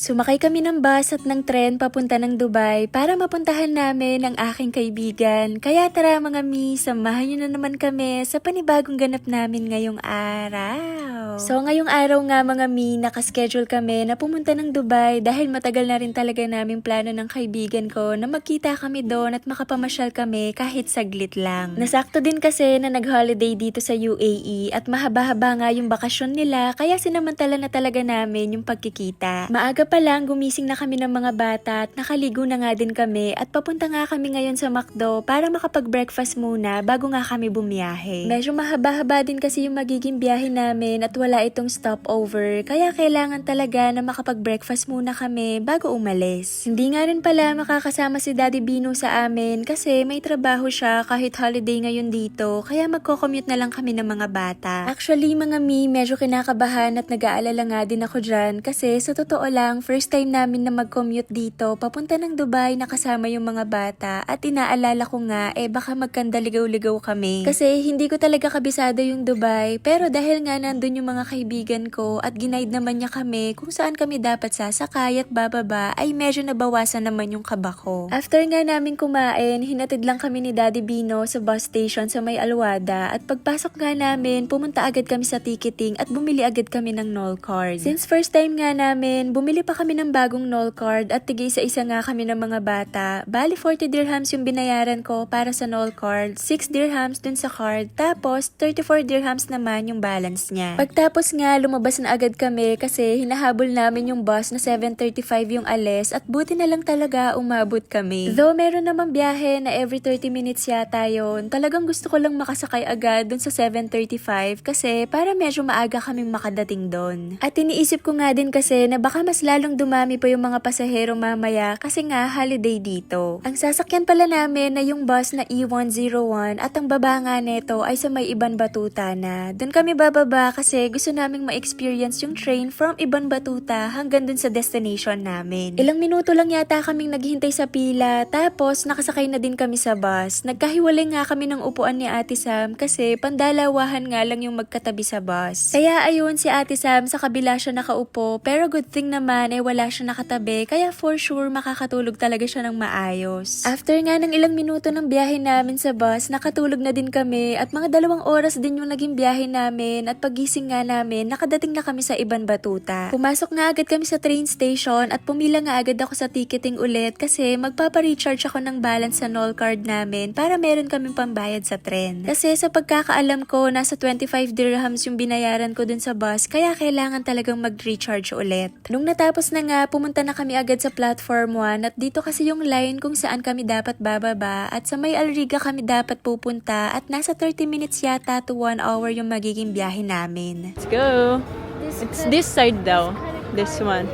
Sumakay kami ng bus at ng tren papunta ng Dubai para mapuntahan namin ang aking kaibigan. Kaya tara mga mi, samahan niyo na naman kami sa panibagong ganap namin ngayong araw. So ngayong araw nga mga mi, nakaschedule kami na pumunta ng Dubai dahil matagal na rin talaga naming plano ng kaibigan ko na magkita kami doon at makapamasyal kami kahit saglit lang. Nasakto din kasi na nag-holiday dito sa UAE at mahaba-haba nga yung bakasyon nila kaya sinamantala na talaga namin yung pagkikita. Maaga pa lang gumising na kami ng mga bata at nakaligo na nga din kami at papunta nga kami ngayon sa McDo para makapag-breakfast muna bago nga kami bumiyahe. Medyo mahaba-haba din kasi yung magiging biyahe namin at wala itong stopover kaya kailangan talaga na makapag-breakfast muna kami bago umalis. Hindi nga rin pala makakasama si Daddy Bino sa amin kasi may trabaho siya kahit holiday ngayon dito kaya magko-commute na lang kami ng mga bata. Actually mga mi, medyo kinakabahan at nag-aalala nga din ako dyan kasi sa totoo lang first time namin na mag-commute dito papunta ng Dubai na kasama yung mga bata at inaalala ko nga baka magkandaligaw-ligaw kami kasi hindi ko talaga kabisado yung Dubai pero dahil nga nandun yung mga kaibigan ko at ginaid naman niya kami kung saan kami dapat sasakay at bababa ay medyo nabawasan naman yung kaba ko. After nga namin kumain, hinatid lang kami ni Daddy Bino sa bus station sa May Alwada at pagpasok nga namin pumunta agad kami sa ticketing at bumili agad kami ng Noll card. Since first time nga namin, bumili pa kami ng bagong Noll card at tigay-isa nga kami ng mga bata. Bali 40 dirhams yung binayaran ko para sa Noll card, 6 dirhams dun sa card, tapos 34 dirhams naman yung balance niya. Pagtapos nga, lumabas na agad kami kasi hinahabol namin yung bus na 7:35 yung alis at buti na lang talaga umabot kami. Though meron naman biyahe na every 30 minutes yata yun, talagang gusto ko lang makasakay agad dun sa 7:35 kasi para medyo maaga kaming makadating doon. At iniisip ko nga din kasi na baka mas lalong dumami pa yung mga pasahero mamaya kasi nga holiday dito. Ang sasakyan pala namin na yung bus na E101 at ang baba nga neto ay sa May Ibn Batuta na. Doon kami bababa kasi gusto naming ma-experience yung train from Ibn Batuta hanggang dun sa destination namin. Ilang minuto lang yata kaming naghihintay sa pila tapos nakasakay na din kami sa bus. Nagkahiwalay nga kami ng upuan ni Ate Sam kasi pandalawahan nga lang yung magkatabi sa bus. Kaya ayun si Ate Sam sa kabila siya nakaupo pero good thing naman wala siya nakatabi kaya for sure makakatulog talaga siya ng maayos. After nga ng ilang minuto ng biyahe namin sa bus, nakatulog na din kami at mga 2 oras din yung naging biyahe namin at pagising nga namin, nakadating na kami sa Ibn Batuta. Pumasok nga agad kami sa train station at pumila nga agad ako sa ticketing ulit kasi magpapa-recharge ako ng balance sa Noll card namin para meron kaming pambayad sa tren. Kasi sa pagkakaalam ko, nasa 25 dirhams yung binayaran ko dun sa bus kaya kailangan talagang mag-recharge ulit. Nung natapos na nga, pumunta na kami agad sa platform 1 at dito kasi yung line kung saan kami dapat bababa at sa May Alriga kami dapat pupunta at nasa 30 minutes yata to 1 hour yung magiging biyahe namin. Let's go! It's this side daw. This one.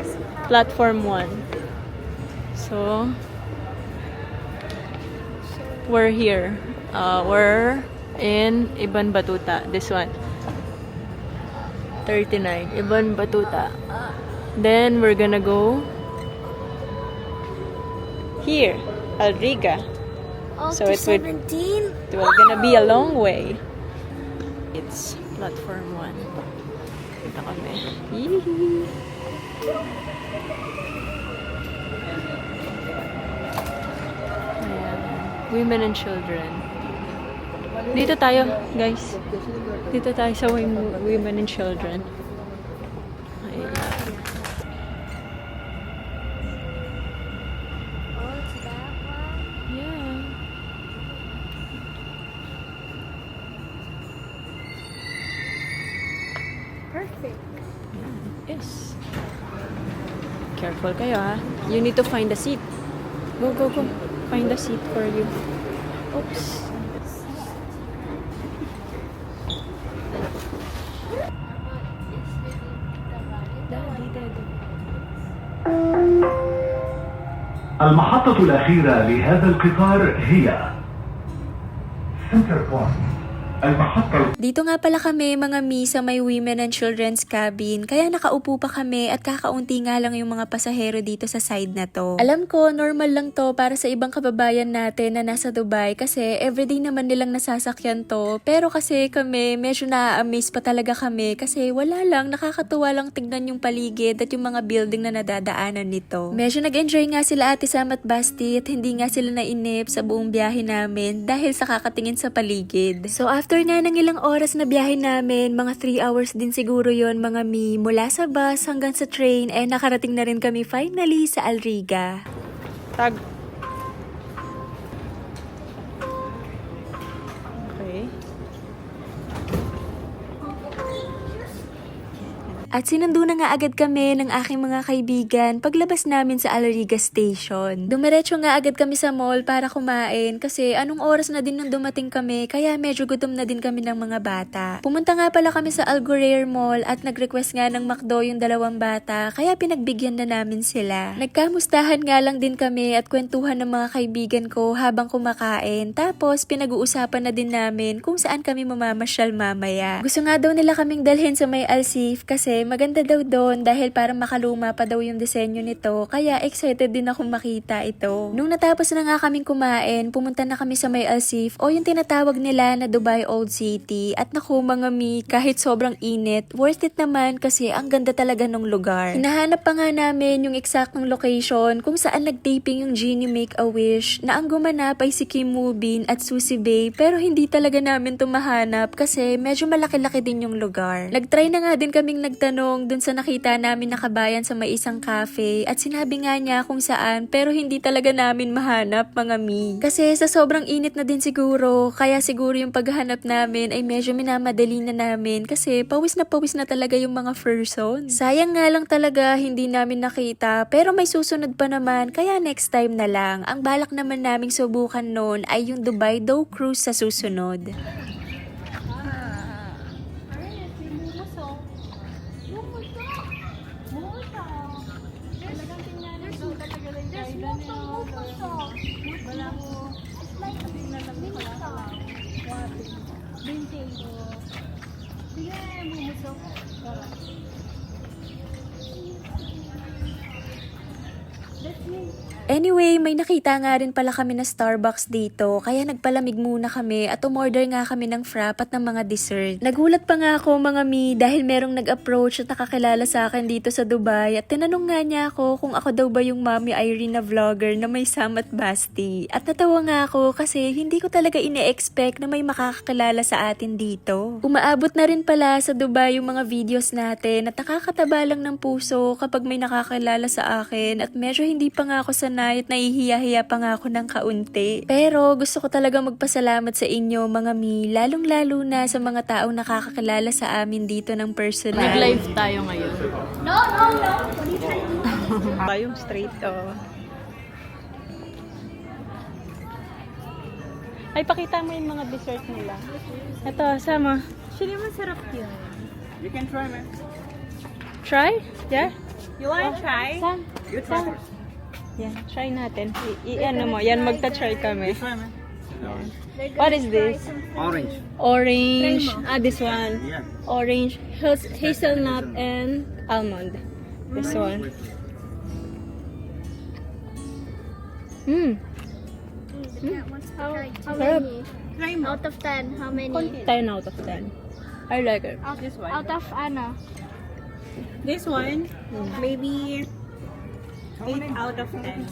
Platform 1. So, we're here. We're in Ibn Batuta. This one. 39. Ibn Batuta. Then, we're gonna go here. Al Riga. So it will gonna be a long way. It's platform 1. Kita kami. Yee-hee. Ayan. Women and children. Dito tayo, guys. Dito tayo sa women and children. Ayan. Yeah. Perfect. Yes. Careful kayo ha. You need to find a seat. Go, go, go. Find a seat for you. Oops. المحطة الأخيرة لهذا القطار هي سنتر بوينت المحطة Dito nga pala kami mga mi sa may women and children's cabin, kaya nakaupo pa kami at kakaunti nga lang yung mga pasahero dito sa side na to. Alam ko, normal lang to para sa ibang kababayan natin na nasa Dubai kasi everyday naman nilang nasasakyan to. Pero kasi kami, medyo na-amaze pa talaga kami kasi wala lang, nakakatuwa lang tignan yung paligid at yung mga building na nadadaanan nito. Medyo nag-enjoy nga sila Ate Sam at Basti at hindi nga sila nainip sa buong biyahe namin dahil sa kakatingin sa paligid. So after nga ng ilang oras na biyahe namin, mga 3 hours din siguro yon mga mi, mula sa bus hanggang sa train, nakarating na rin kami finally sa Al Riga. Tag. Okay. At sinundo na nga agad kami ng aking mga kaibigan paglabas namin sa Al Riga Station. Dumiretso nga agad kami sa mall para kumain kasi anong oras na din nung dumating kami kaya medyo gutom na din kami ng mga bata. Pumunta nga pala kami sa Al Ghurair Mall at nag-request nga ng McDo yung 2 bata kaya pinagbigyan na namin sila. Nagkamustahan nga lang din kami at kwentuhan ng mga kaibigan ko habang kumakain tapos pinag-uusapan na din namin kung saan kami mamamasyal mamaya. Gusto nga daw nila kaming dalhin sa may Al Seef kasi maganda daw doon dahil parang makaluma pa daw yung disenyo nito kaya excited din akong makita ito. Nung natapos na nga kaming kumain, pumunta na kami sa may Al Seef o yung tinatawag nila na Dubai Old City at naku mga mi, kahit sobrang init, worth it naman kasi ang ganda talaga ng lugar. Hinahanap pa nga namin yung eksaktong location kung saan nagtaping yung Genie Make-A-Wish na ang gumanap ay si Kim Woo Bin at Susie Bae pero hindi talaga namin tumahanap kasi medyo malaki-laki din yung lugar. Nagtry na nga din kaming nagtanong dun sa nakita namin nakabayan sa may isang cafe at sinabi nga niya kung saan pero hindi talaga namin mahanap mga mi. Kasi sa sobrang init na din siguro kaya siguro yung paghahanap namin ay medyo minamadali na namin kasi pawis na talaga yung mga person. Sayang nga lang talaga hindi namin nakita pero may susunod pa naman kaya next time na lang. Ang balak naman naming subukan noon ay yung Dubai Dough Cruise sa susunod. Anyway, may nakita nga rin pala kami na Starbucks dito, kaya nagpalamig muna kami at umorder nga kami ng frap at ng mga dessert. Nagulat pa nga ako mga mi dahil merong nag-approach at nakakilala sa akin dito sa Dubai at tinanong nga niya ako kung ako daw ba yung Mami Irene na vlogger na may Sam at Basti. At natawa nga ako kasi hindi ko talaga ine-expect na may makakakilala sa atin dito. Umaabot na rin pala sa Dubai yung mga videos natin at nakakataba lang ng puso kapag may nakakilala sa akin at medyo hindi pa nga ako sanay at nahihiya-hiya pa nga ako ng kaunti. Pero gusto ko talaga magpasalamat sa inyo mga mi, lalong-lalo na sa mga taong nakakakilala sa amin dito ng personal. Nag-live tayo ngayon. No. Tayong straight, oh. Ay, pakita mo yung mga dessert nila. Ito, sama. Actually, masarap yun. You can try, man. Try? Yeah? You want to try? Sam? You try first. Yan, try natin. Ano mo, yan, magta-try kami. Try, man. What is this? Orange. Orange. This one. Yeah. Orange, hazelnut, and almond. This one. How Sarap. many? Out of 10, how many? 10 out of 10. I like it. Out of ano? This one, maybe 8 out of 10.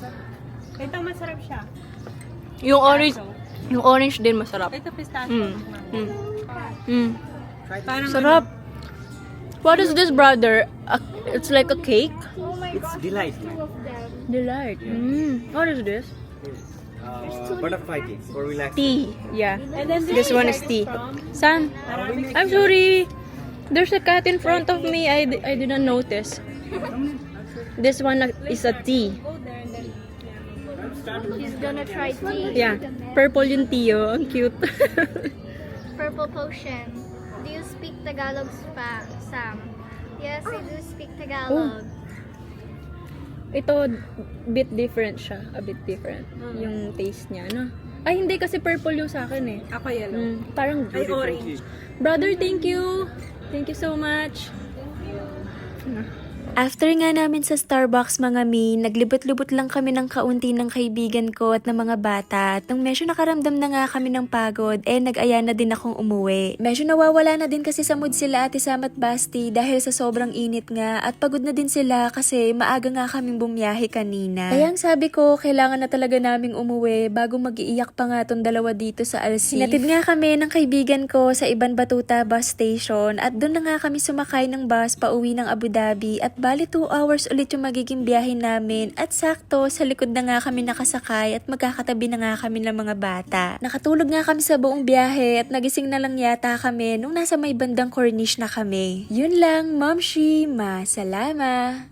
Ito masarap siya. Yung orange din masarap. Ito pistachio. Parang Sarap. What is this, brother? It's like a cake? Oh my It's gosh, delight. 2 of them. Delight. What is this? Butterfly tea for relaxing. Tea. Yeah. And then This one is tea. San? I'm sorry. There's a cat in front of me. I didn't notice. This one is a tea. She's gonna try tea. Yeah. Purple yung tea, oh. Ang cute. Purple potion. Do you speak Tagalog, Sam? Yes, I do speak Tagalog. Ito, bit different siya. A bit different. Yung taste niya, no? Ay, hindi kasi purple yung sa akin eh. Ako yellow. Parang, Ay, orange. brother, thank you. Thank you so much. After nga namin sa Starbucks mga mi, naglibot-libot lang kami ng kaunti ng kaibigan ko at ng mga bata. At nung medyo nakaramdam na nga kami ng pagod, nag-aya na din akong umuwi. Medyo nawawala na din kasi sa mood sila Ate Sam at Basti dahil sa sobrang init nga at pagod na din sila kasi maaga nga kaming bumiyahe kanina. Kaya ang sabi ko, kailangan na talaga naming umuwi bago mag-iiyak pa nga tong dalawa dito sa Alsif. Hinatid nga kami ng kaibigan ko sa Ibn Batuta bus station at doon na nga kami sumakay ng bus pauwi ng Abu Dhabi at bali 2 hours ulit yung magiging biyahe namin at sakto sa likod na nga kami nakasakay at magkakatabi na nga kami ng mga bata. Nakatulog nga kami sa buong biyahe at nagising na lang yata kami nung nasa may bandang Corniche na kami. Yun lang, Momshi, masalama!